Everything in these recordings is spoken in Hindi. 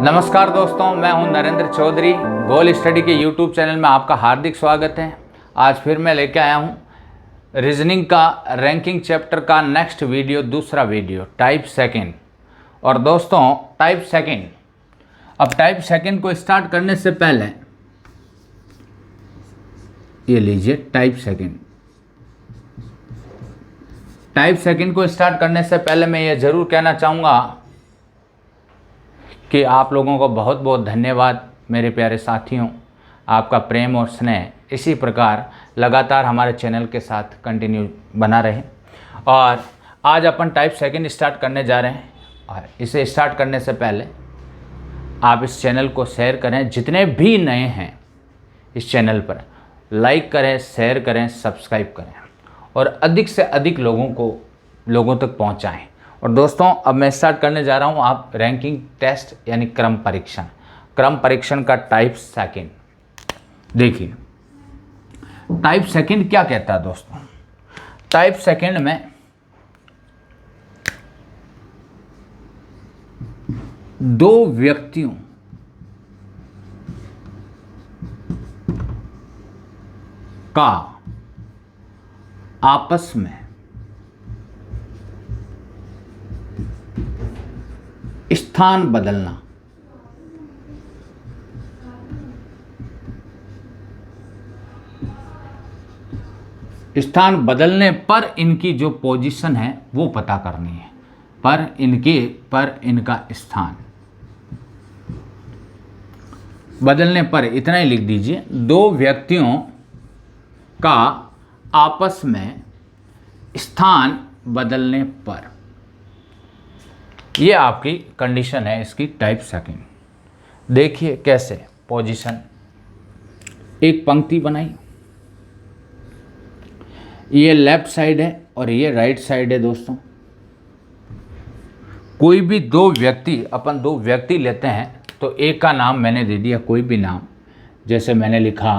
नमस्कार दोस्तों, मैं हूं नरेंद्र चौधरी। गोल स्टडी के यूट्यूब चैनल में आपका हार्दिक स्वागत है। आज फिर मैं लेके आया हूं रीजनिंग का रैंकिंग चैप्टर का नेक्स्ट वीडियो, दूसरा वीडियो, टाइप सेकंड। और दोस्तों टाइप सेकंड, अब टाइप सेकंड को स्टार्ट करने से पहले ये लीजिए टाइप सेकंड को स्टार्ट करने से पहले मैं ये ज़रूर कहना चाहूँगा कि आप लोगों को बहुत बहुत धन्यवाद मेरे प्यारे साथियों। आपका प्रेम और स्नेह इसी प्रकार लगातार हमारे चैनल के साथ कंटिन्यू बना रहे। और आज अपन टाइप सेकंड स्टार्ट करने जा रहे हैं। और इसे स्टार्ट करने से पहले आप इस चैनल को शेयर करें, जितने भी नए हैं इस चैनल पर लाइक करें, शेयर करें, सब्सक्राइब करें और अधिक से अधिक लोगों तक पहुंचाएं। और दोस्तों अब मैं स्टार्ट करने जा रहा हूं आप रैंकिंग टेस्ट यानी क्रम परीक्षण का टाइप सेकंड। देखिए टाइप सेकंड क्या कहता है दोस्तों। टाइप सेकंड में दो व्यक्तियों का आपस में स्थान बदलना, स्थान बदलने पर इनकी जो पोजीशन है वो पता करनी है। पर इनका स्थान बदलने पर, इतना ही लिख दीजिए, दो व्यक्तियों का आपस में स्थान बदलने पर, ये आपकी कंडीशन है इसकी टाइप सेकंड। देखिए कैसे पोजीशन, एक पंक्ति बनाई, ये लेफ्ट साइड है और ये राइट साइड है। दोस्तों कोई भी अपन दो व्यक्ति लेते हैं तो एक का नाम मैंने दे दिया, कोई भी नाम। जैसे मैंने लिखा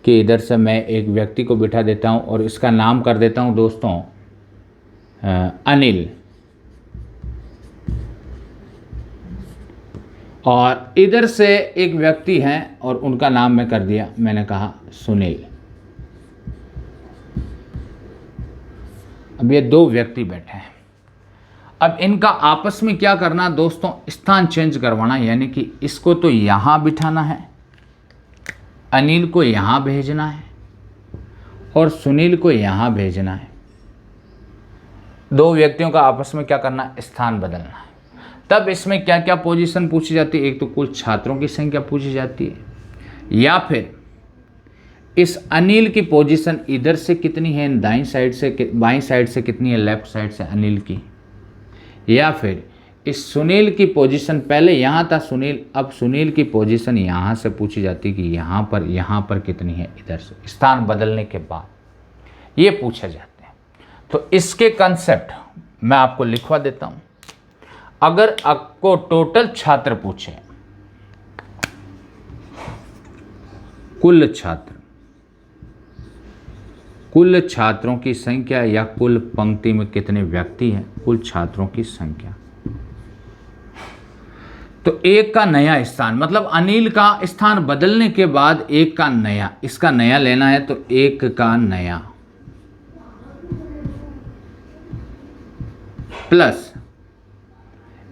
कि इधर से मैं एक व्यक्ति को बिठा देता हूं और इसका नाम कर देता हूं दोस्तों अनिल, और इधर से एक व्यक्ति हैं और उनका नाम मैं कर दिया, मैंने कहा सुनील। अब ये दो व्यक्ति बैठे हैं। अब इनका आपस में क्या करना दोस्तों, स्थान चेंज करवाना, यानी कि इसको तो यहाँ बिठाना है, अनिल को यहाँ भेजना है और सुनील को यहाँ भेजना है। दो व्यक्तियों का आपस में क्या करना, स्थान बदलना है। तब इसमें क्या क्या पोजीशन पूछी जाती है, एक तो कुल छात्रों की संख्या पूछी जाती है, या फिर इस अनिल की पोजीशन इधर से कितनी है, दाईं साइड से, बाईं साइड से कितनी है, लेफ्ट साइड से अनिल की, या फिर इस सुनील की पोजीशन, पहले यहाँ था सुनील, अब सुनील की पोजीशन यहाँ से पूछी जाती कि यहाँ पर कितनी है, इधर से स्थान बदलने के बाद ये पूछे जाते हैं। तो इसके कंसेप्ट मैं आपको लिखवा देता हूँ। अगर आपको टोटल छात्र पूछे, कुल छात्रों की संख्या या कुल पंक्ति में कितने व्यक्ति हैं, कुल छात्रों की संख्या, तो एक का नया स्थान, मतलब अनिल का स्थान बदलने के बाद एक का नया, इसका नया लेना है तो एक का नया प्लस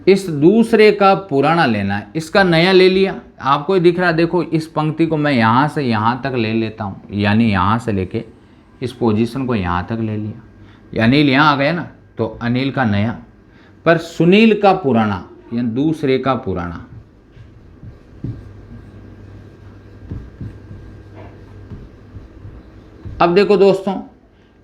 इस दूसरे का पुराना लेना है, इसका नया ले लिया। आपको दिख रहा है, देखो इस पंक्ति को मैं यहाँ से यहाँ तक ले लेता हूँ, यानी यहाँ से लेके इस पोजीशन को यहाँ तक ले लिया, अनिल यहाँ आ गया ना, तो अनिल का नया पर सुनील का पुराना, यानी दूसरे का पुराना। अब देखो दोस्तों,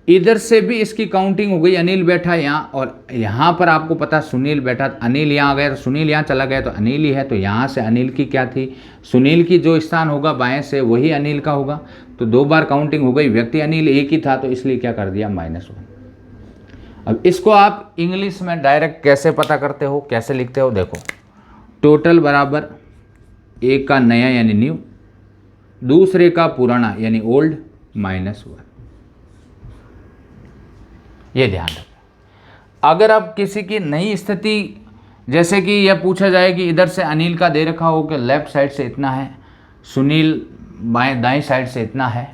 इधर से भी इसकी काउंटिंग हो गई, अनिल बैठा यहाँ और यहाँ पर आपको पता सुनील बैठा, अनिल यहाँ आ गया तो सुनील यहाँ चला गया तो अनिल ही है, तो यहाँ से अनिल की क्या थी, सुनील की जो स्थान होगा बाएं से वही अनिल का होगा, तो दो बार काउंटिंग हो गई। व्यक्ति अनिल एक ही था तो इसलिए क्या कर दिया, -1। अब इसको आप इंग्लिश में डायरेक्ट कैसे पता करते हो, कैसे लिखते हो, देखो टोटल बराबर एक का नया यानी न्यू, दूसरे का पुराना यानी ओल्ड, -1। ये ध्यान रखें। अगर अब किसी की नई स्थिति जैसे कि यह पूछा जाए कि इधर से अनिल का दे रखा हो कि लेफ्ट साइड से इतना है, सुनील दाएं साइड से इतना है।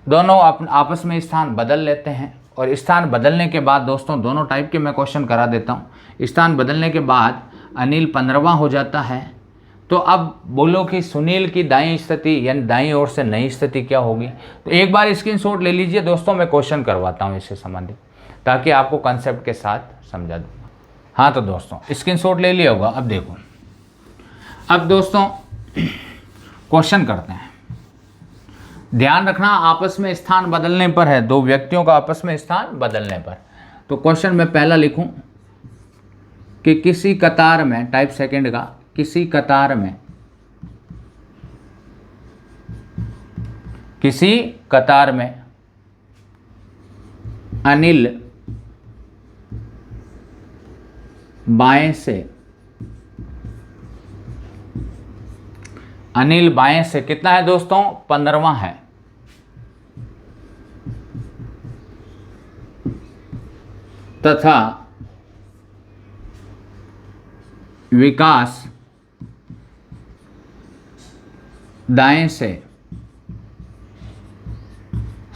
दोनों आपस में स्थान बदल लेते हैं और स्थान बदलने के बाद दोस्तों दोनों टाइप के मैं क्वेश्चन करा देता हूँ। स्थान बदलने के बाद अनिल 15वां हो जाता है, तो अब बोलो कि सुनील की दाईं स्थिति यानी दाईं ओर से नई स्थिति क्या होगी। तो एक बार स्क्रीनशॉट ले लीजिए दोस्तों, मैं क्वेश्चन करवाता हूँ इससे संबंधित, ताकि आपको कंसेप्ट के साथ समझा दूँ। हाँ तो दोस्तों स्क्रीनशॉट ले लिया होगा। अब देखो, अब दोस्तों क्वेश्चन करते हैं। ध्यान रखना आपस में स्थान बदलने पर है, दो व्यक्तियों का आपस में स्थान बदलने पर। तो क्वेश्चन में पहला लिखूं कि किसी कतार में, टाइप सेकंड का, किसी कतार में अनिल बाएं से कितना है दोस्तों, 15वां है। तथा विकास दाएं से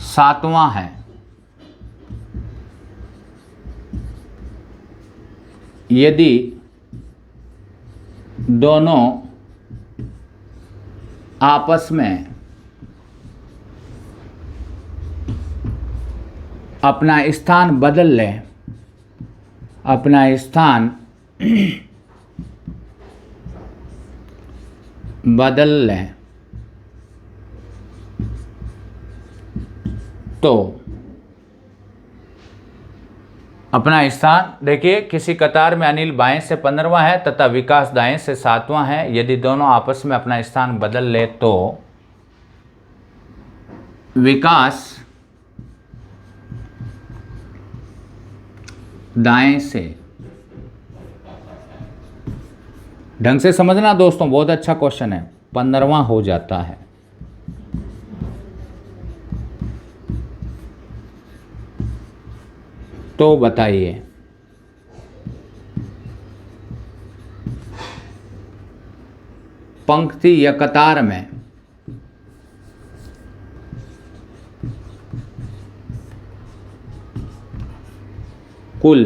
7वां है। यदि दोनों आपस में अपना स्थान बदल लें, तो अपना स्थान देखिए, किसी कतार में अनिल बाएं से 15वां है तथा विकास दाएं से 7वां है। यदि दोनों आपस में अपना स्थान बदल ले तो विकास दाएं से, ढंग से समझना दोस्तों, बहुत अच्छा क्वेश्चन है, 15वां हो जाता है। तो बताइए पंक्ति या कतार में कुल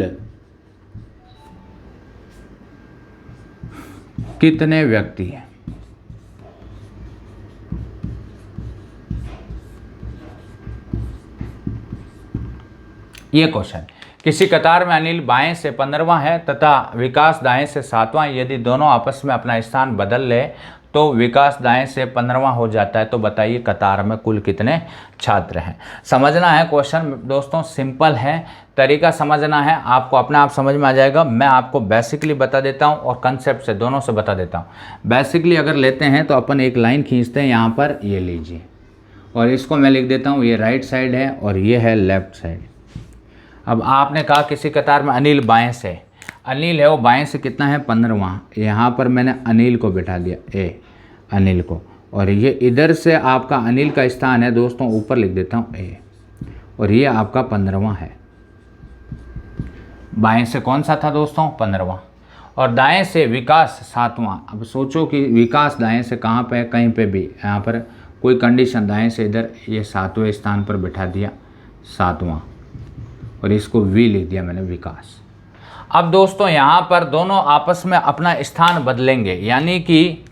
कितने व्यक्ति हैं। ये क्वेश्चन, किसी कतार में अनिल बाएं से 15वां है तथा विकास दाएं से 7वां। यदि दोनों आपस में अपना स्थान बदल ले तो विकास दाएं से 15वां हो जाता है। तो बताइए कतार में कुल कितने छात्र हैं। समझना है क्वेश्चन दोस्तों, सिंपल है, तरीका समझना है, आपको अपने आप समझ में आ जाएगा। मैं आपको बेसिकली बता देता हूं और कंसेप्ट से दोनों से बता देता हूं। बेसिकली अगर लेते हैं तो अपन एक लाइन खींचते हैं, यहाँ पर ये लीजिए, और इसको मैं लिख देता हूँ, ये राइट साइड है और ये है लेफ्ट साइड। अब आपने कहा किसी कतार में अनिल बाएं से, अनिल है वो बाएं से कितना है, 15वां। यहाँ पर मैंने अनिल को बिठा दिया, अनिल को, और ये इधर से आपका अनिल का स्थान है दोस्तों, ऊपर लिख देता हूँ ए, और ये आपका 15वां है। बाएं से कौन सा था दोस्तों, 15वां, और दाएं से विकास 7वां। अब सोचो कि विकास दाएं से कहाँ पे है, कहीं पे भी, यहाँ पर कोई कंडीशन, दाएं से इधर ये 7वें स्थान पर बिठा दिया, 7वां, और इसको वी लिख दिया मैंने, विकास। अब दोस्तों यहाँ पर दोनों आपस में अपना स्थान बदलेंगे, यानी कि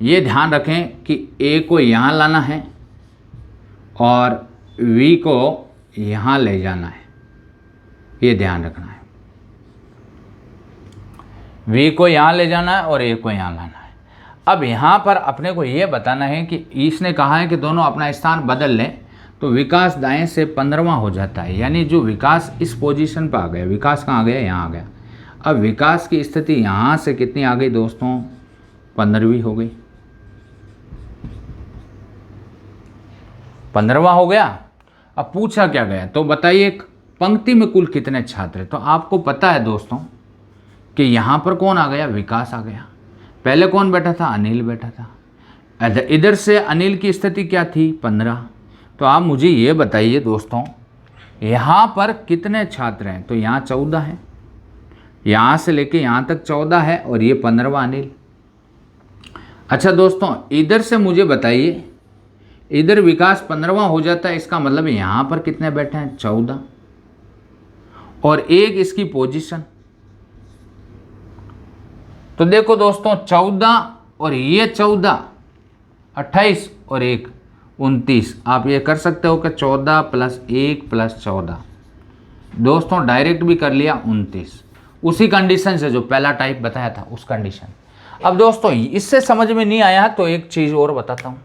ये ध्यान रखें कि ए को यहाँ लाना है और वी को यहाँ ले जाना है, ये ध्यान रखना है। वी को यहाँ ले जाना है और ए को यहाँ लाना है। अब यहाँ पर अपने को ये बताना है कि इसने कहा है कि दोनों अपना स्थान बदल लें तो विकास दाएं से 15वां हो जाता है, यानी जो विकास इस पोजीशन पर आ गया, विकास कहाँ आ गया, यहाँ आ गया। अब विकास की स्थिति यहाँ से कितनी आ गई दोस्तों, 15वीं हो गई, 15वां हो गया। अब पूछा क्या गया, तो बताइए पंक्ति में कुल कितने छात्र हैं। तो आपको पता है दोस्तों कि यहाँ पर कौन आ गया, विकास आ गया। पहले कौन बैठा था, अनिल बैठा था। इधर से अनिल की स्थिति क्या थी, 15। तो आप मुझे ये बताइए दोस्तों यहाँ पर कितने छात्र हैं। तो यहाँ 14 है, यहाँ से लेके यहाँ तक 14 है और ये 15वां अनिल। अच्छा दोस्तों, इधर से मुझे बताइए, इधर विकास 15वां हो जाता है, इसका मतलब यहाँ पर कितने बैठे हैं? 14, और एक इसकी पोजीशन। तो देखो दोस्तों, 14 और ये 14, 28 और 1 29। आप ये कर सकते हो कि 14 + 1 + 14। दोस्तों डायरेक्ट भी कर लिया 29, उसी कंडीशन से जो पहला टाइप बताया था उस कंडीशन। अब दोस्तों इससे समझ में नहीं आया तो एक चीज़ और बताता हूँ,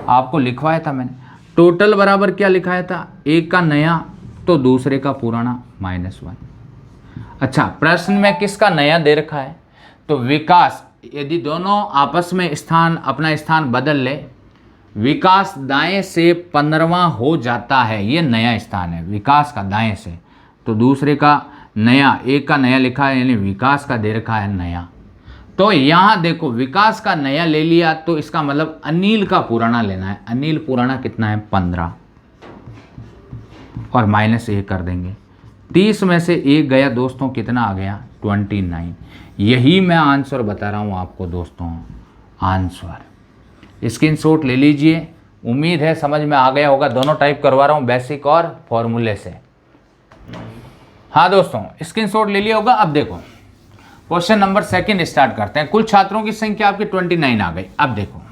आपको लिखवाया था मैंने। टोटल बराबर क्या लिखाया था? एक का नया तो दूसरे का पुराना -1। अच्छा, प्रश्न में किसका नया दे रखा है? तो विकास, यदि दोनों आपस में अपना स्थान बदल ले, विकास दाएं से 15वां हो जाता है, ये नया स्थान है विकास का दाएं से, तो दूसरे का नया, एक का नया लिखा है यानी विकास का दे रखा है नया। तो यहाँ देखो विकास का नया ले लिया तो इसका मतलब अनिल का पुराना लेना है। अनिल पुराना कितना है? 15, और -1 कर देंगे। 30 में से 1 गया दोस्तों, कितना आ गया? 29। यही मैं आंसर बता रहा हूँ आपको दोस्तों, आंसर। स्क्रीनशॉट ले लीजिए, उम्मीद है समझ में आ गया होगा। दोनों टाइप करवा रहा हूँ, बेसिक और फॉर्मूले से। हाँ दोस्तों, स्क्रीनशॉट ले लिया होगा। अब देखो क्वेश्चन नंबर 2 स्टार्ट करते हैं। कुल छात्रों की संख्या आपकी 29 आ गई। अब देखो,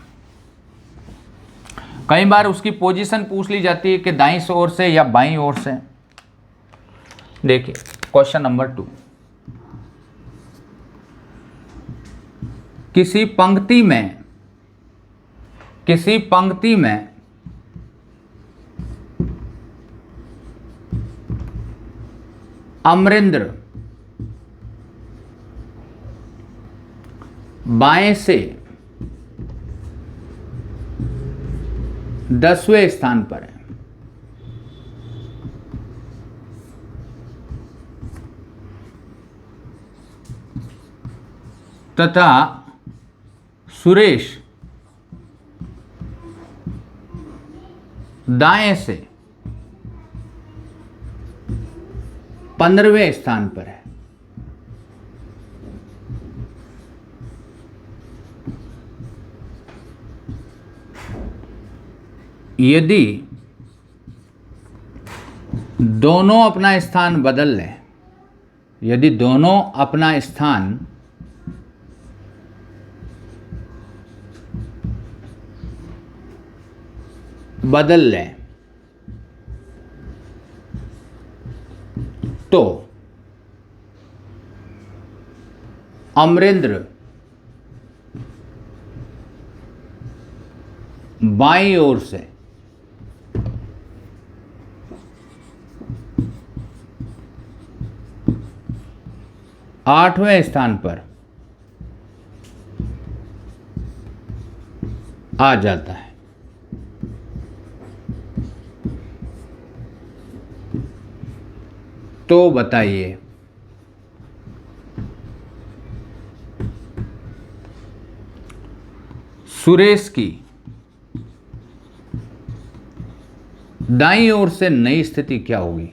कई बार उसकी पोजीशन पूछ ली जाती है कि दाईं ओर से या बाईं ओर से। देखिए क्वेश्चन नंबर 2, किसी पंक्ति में अमरेंद्र बाएं से 10वें स्थान पर है, तथा सुरेश दाएं से 15वें स्थान पर है। यदि दोनों अपना स्थान बदल लें, यदि दोनों अपना स्थान बदल लें तो अमरेंद्र बाईं ओर से आठवें स्थान पर आ जाता है। तो बताइए सुरेश की दाईं ओर से नई स्थिति क्या होगी?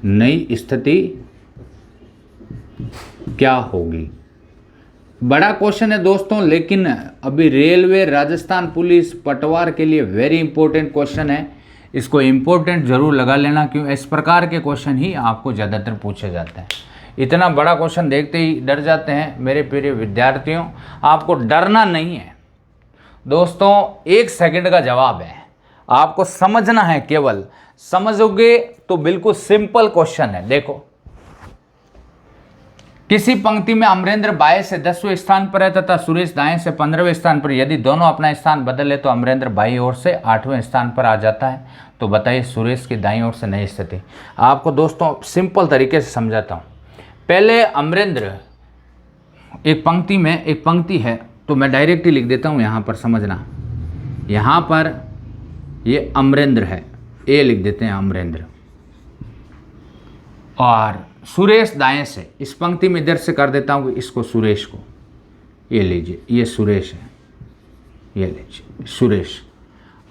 नई स्थिति क्या होगी? बड़ा क्वेश्चन है दोस्तों, लेकिन अभी रेलवे, राजस्थान पुलिस, पटवार के लिए वेरी इंपॉर्टेंट क्वेश्चन है। इसको इंपॉर्टेंट जरूर लगा लेना, क्यों इस प्रकार के क्वेश्चन ही आपको ज़्यादातर पूछे जाते हैं। इतना बड़ा क्वेश्चन देखते ही डर जाते हैं मेरे प्रिय विद्यार्थियों। आपको डरना नहीं है दोस्तों, 1 सेकंड का जवाब है, आपको समझना है। केवल समझोगे तो बिल्कुल सिंपल क्वेश्चन है। देखो, किसी पंक्ति में अमरेंद्र बाएं से 10वें स्थान पर है तथा सुरेश दाएं से 15वें स्थान पर। यदि दोनों अपना स्थान बदल ले तो अमरेंद्र बाईं ओर से 8वें स्थान पर आ जाता है। तो बताइए सुरेश की दाईं ओर से नई स्थिति। आपको दोस्तों सिंपल तरीके से समझाता हूँ। पहले अमरेंद्र, एक पंक्ति है तो मैं डायरेक्ट ही लिख देता हूँ, यहाँ पर समझना। यहाँ पर ये अमरेंद्र है, ए लिख देते हैं अमरेंद्र, और सुरेश दाएं से, इस पंक्ति में इधर से कर देता हूँ इसको सुरेश को, ये लीजिए ये सुरेश है, ये लीजिए सुरेश।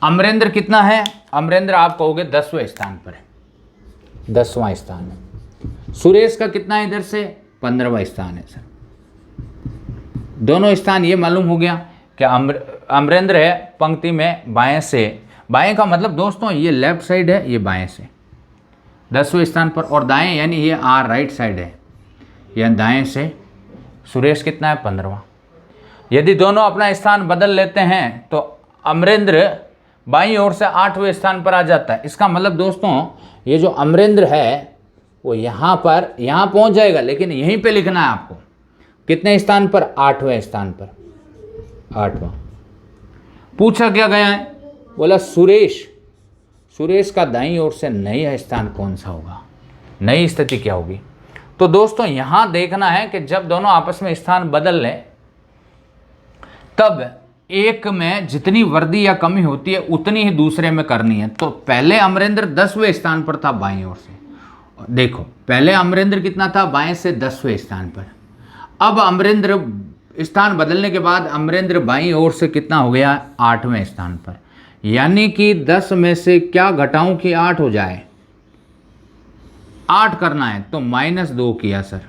अमरेंद्र कितना है? अमरेंद्र आप कहोगे 10वें स्थान पर है, 10वां स्थान है। सुरेश का कितना है इधर से? 15वां स्थान है सर। दोनों स्थान ये मालूम हो गया कि अमरेंद्र है पंक्ति में बाएं से, बाएं का मतलब दोस्तों ये लेफ्ट साइड है, ये बाएं से 10वें स्थान पर, और दाएं यानी ये राइट साइड है, यह दाएं से सुरेश कितना है? 15वां। यदि दोनों अपना स्थान बदल लेते हैं तो अमरेंद्र बाईं ओर से 8वें स्थान पर आ जाता है। इसका मतलब दोस्तों ये जो अमरेंद्र है वो यहाँ पहुँच जाएगा, लेकिन यहीं पे लिखना है आपको कितने स्थान पर? 8वें स्थान पर, 8वां। पूछा क्या गया है? बोला सुरेश का दाईं ओर से नया स्थान कौन सा होगा, नई स्थिति क्या होगी। तो दोस्तों यहां देखना है कि जब दोनों आपस में स्थान बदल लें तब एक में जितनी वृद्धि या कमी होती है उतनी ही दूसरे में करनी है। तो पहले अमरेंद्र 10वें स्थान पर था बाईं ओर से, देखो पहले अमरेंद्र कितना था? बाएं से 10वें स्थान पर। अब अमरेंद्र स्थान बदलने के बाद अमरेंद्र बाईं ओर से कितना हो गया? 8वें स्थान पर। यानी कि 10 में से क्या घटाऊं कि 8 हो जाए? 8 करना है तो -2 किया सर,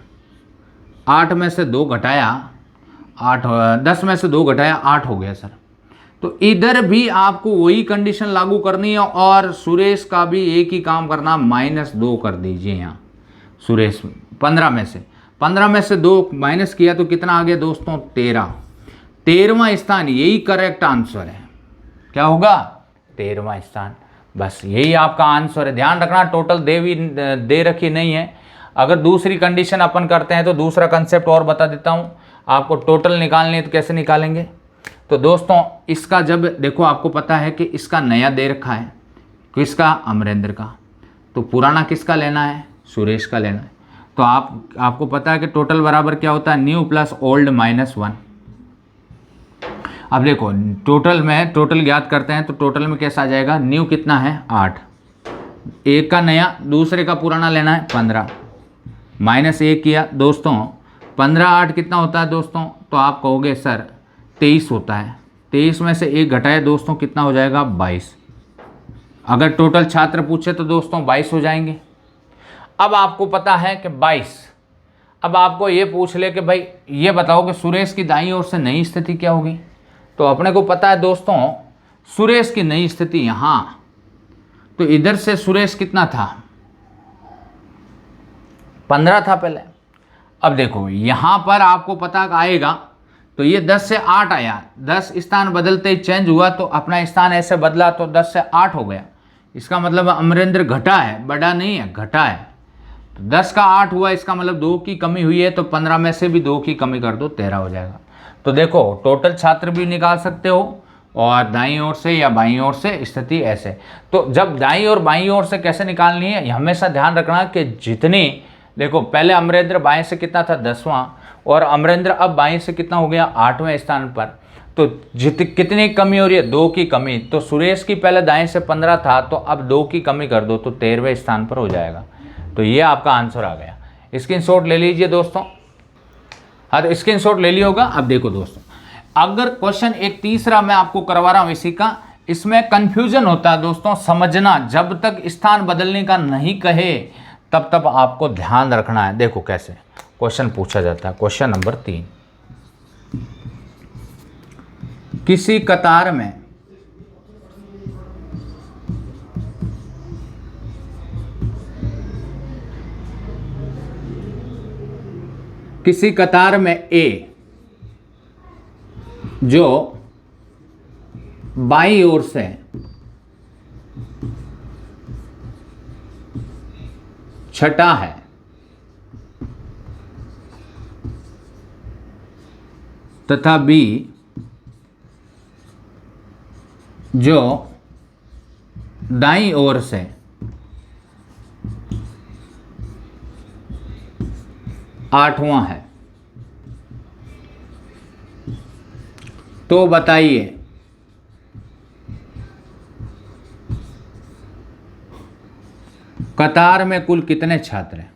8 में से 2 घटाया 8, 10 में से 2 घटाया 8 हो गया सर। तो इधर भी आपको वही कंडीशन लागू करनी है और सुरेश का भी एक ही काम करना, -2 कर दीजिए यहाँ। सुरेश 15 में से 2 माइनस किया तो कितना आ गया दोस्तों? 13वां स्थान, यही करेक्ट आंसर है। क्या होगा? 13वां स्थान। बस यही आपका आंसर है। ध्यान रखना टोटल दे रखी नहीं है। अगर दूसरी कंडीशन अपन करते हैं तो दूसरा कंसेप्ट और बता देता हूँ आपको। टोटल निकालनी है तो कैसे निकालेंगे? तो दोस्तों इसका जब देखो आपको पता है कि इसका नया दे रखा है, किसका? अमरेंद्र का। तो पुराना किसका लेना है? सुरेश का लेना है। तो आपको पता है कि टोटल बराबर क्या होता है? New plus old -1। अब देखो टोटल ज्ञात करते हैं तो टोटल में कैसा आ जाएगा? न्यू कितना है? 8, एक का नया, दूसरे का पुराना लेना है 15, -1 किया दोस्तों। 15 8 कितना होता है दोस्तों? तो आप कहोगे सर 23 होता है। 23 में से 1 घटाए दोस्तों कितना हो जाएगा? 22। अगर टोटल छात्र पूछे तो दोस्तों 22 हो जाएंगे। अब आपको पता है कि 22। अब आपको ये पूछ ले कि भाई ये बताओ कि सुरेश की दाईं ओर से नई स्थिति क्या होगी। तो अपने को पता है दोस्तों सुरेश की नई स्थिति यहाँ, तो इधर से सुरेश कितना था? 15 था पहले। अब देखो यहाँ पर आपको पता आएगा तो ये 10 से 8 आया, 10 स्थान बदलते ही चेंज हुआ तो अपना स्थान ऐसे बदला तो 10 से 8 हो गया। इसका मतलब अमरेंद्र घटा है, बढ़ा नहीं है, घटा है। तो 10 का 8 हुआ, इसका मतलब 2 की कमी हुई है, तो 15 में से भी 2 की कमी कर दो 13 हो जाएगा। तो देखो टोटल छात्र भी निकाल सकते हो और दाईं ओर से या बाईं ओर से स्थिति ऐसे। तो जब दाईं और बाईं ओर से कैसे निकालनी है, हमेशा ध्यान रखना कि जितनी, देखो पहले अमरेंद्र बाएं से कितना था? 10वां, और अमरेंद्र अब बाएं से कितना हो गया? 8वें स्थान पर। तो कितनी कमी हो रही है? 2 की कमी। तो सुरेश की पहले दाएं से 15 था, तो अब 2 की कमी कर दो तो 13वें स्थान पर हो जाएगा। तो ये आपका आंसर आ गया। स्क्रीनशॉट ले लीजिए दोस्तों। हाँ तो स्क्रीनशॉट ले लिया होगा। अब देखो दोस्तों, अगर क्वेश्चन एक तीसरा मैं आपको करवा रहा हूं इसी का, इसमें कंफ्यूजन होता है दोस्तों, समझना। जब तक स्थान बदलने का नहीं कहे तब तक आपको ध्यान रखना है। देखो कैसे क्वेश्चन पूछा जाता है। क्वेश्चन नंबर 3, किसी कतार में ए जो बाईं ओर से छठा है तथा बी जो दाईं ओर से आठवां है, तो बताइए कतार में कुल कितने छात्र हैं?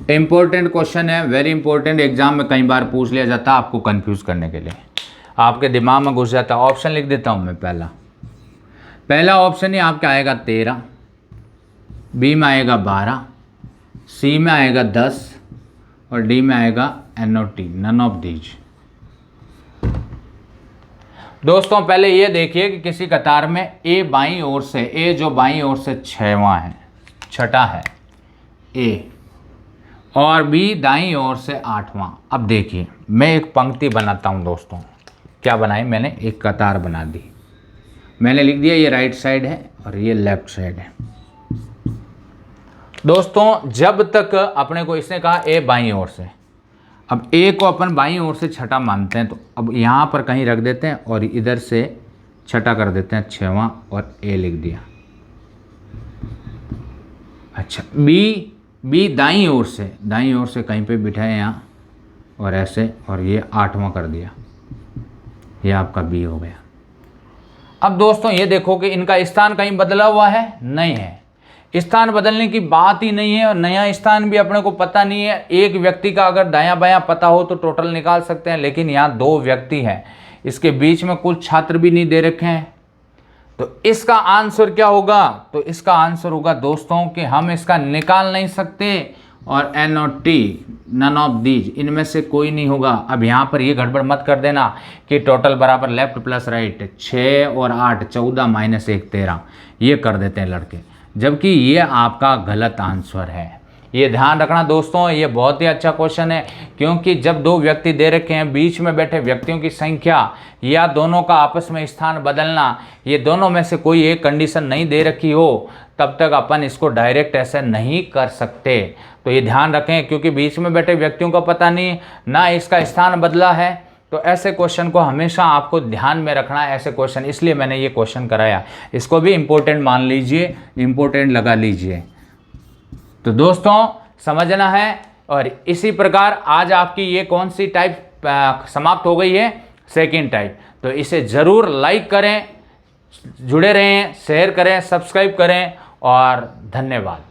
इम्पोर्टेंट क्वेश्चन है, वेरी इंपॉर्टेंट, एग्जाम में कई बार पूछ लिया जाता है आपको कंफ्यूज करने के लिए, आपके दिमाग में घुस जाता है। ऑप्शन लिख देता हूँ मैं। पहला ऑप्शन ही आपका आएगा 13, बी में आएगा 12, सी में आएगा 10 और डी में आएगा NOT, नन ऑफ दीज। दोस्तों पहले ये देखिए कि किसी कतार में ए बाईं ओर से, ए जो बाईं ओर से 6वां है, छठा है ए, और बी दाईं ओर से 8वां। अब देखिए मैं एक पंक्ति बनाता हूं दोस्तों। क्या बनाई मैंने? एक कतार बना दी। मैंने लिख दिया ये राइट साइड है और ये लेफ्ट साइड है। दोस्तों जब तक अपने को इसने कहा ए बाईं ओर से, अब ए को अपन बाईं ओर से छठा मानते हैं, तो अब यहाँ पर कहीं रख देते हैं और इधर से छठा कर देते हैं 6वां और ए लिख दिया। अच्छा, बी दाईं ओर से कहीं पे बिठाए यहाँ और ऐसे, और ये 8वां कर दिया, ये आपका बी हो गया। अब दोस्तों ये देखो कि इनका स्थान कहीं बदला हुआ है? नहीं है, स्थान बदलने की बात ही नहीं है, और नया स्थान भी अपने को पता नहीं है। एक व्यक्ति का अगर दायां बायां पता हो तो टोटल निकाल सकते हैं, लेकिन यहाँ 2 व्यक्ति हैं, इसके बीच में कुल छात्र भी नहीं दे रखे हैं। तो इसका आंसर क्या होगा? तो इसका आंसर होगा दोस्तों कि हम इसका निकाल नहीं सकते, और NOT, नन ऑफ दीज, इनमें से कोई नहीं होगा। अब यहाँ पर ये गड़बड़ मत कर देना कि टोटल बराबर लेफ्ट प्लस राइट, 6 और 8 14 माइनस 1 13, ये कर देते हैं लड़के, जबकि ये आपका गलत आंसर है। ये ध्यान रखना दोस्तों, ये बहुत ही अच्छा क्वेश्चन है, क्योंकि जब 2 व्यक्ति दे रखे हैं, बीच में बैठे व्यक्तियों की संख्या या दोनों का आपस में स्थान बदलना, ये दोनों में से कोई एक कंडीशन नहीं दे रखी हो, तब तक अपन इसको डायरेक्ट ऐसे नहीं कर सकते। तो ये ध्यान रखें, क्योंकि बीच में बैठे व्यक्तियों का पता नहीं, ना इसका स्थान बदला है, तो ऐसे क्वेश्चन को हमेशा आपको ध्यान में रखना है। ऐसे क्वेश्चन, इसलिए मैंने ये क्वेश्चन कराया, इसको भी इम्पोर्टेंट मान लीजिए, इम्पोर्टेंट लगा लीजिए। तो दोस्तों समझना है, और इसी प्रकार आज आपकी ये कौन सी टाइप समाप्त हो गई है? Second type. तो इसे ज़रूर लाइक करें, जुड़े रहें, शेयर करें, सब्सक्राइब करें, और धन्यवाद।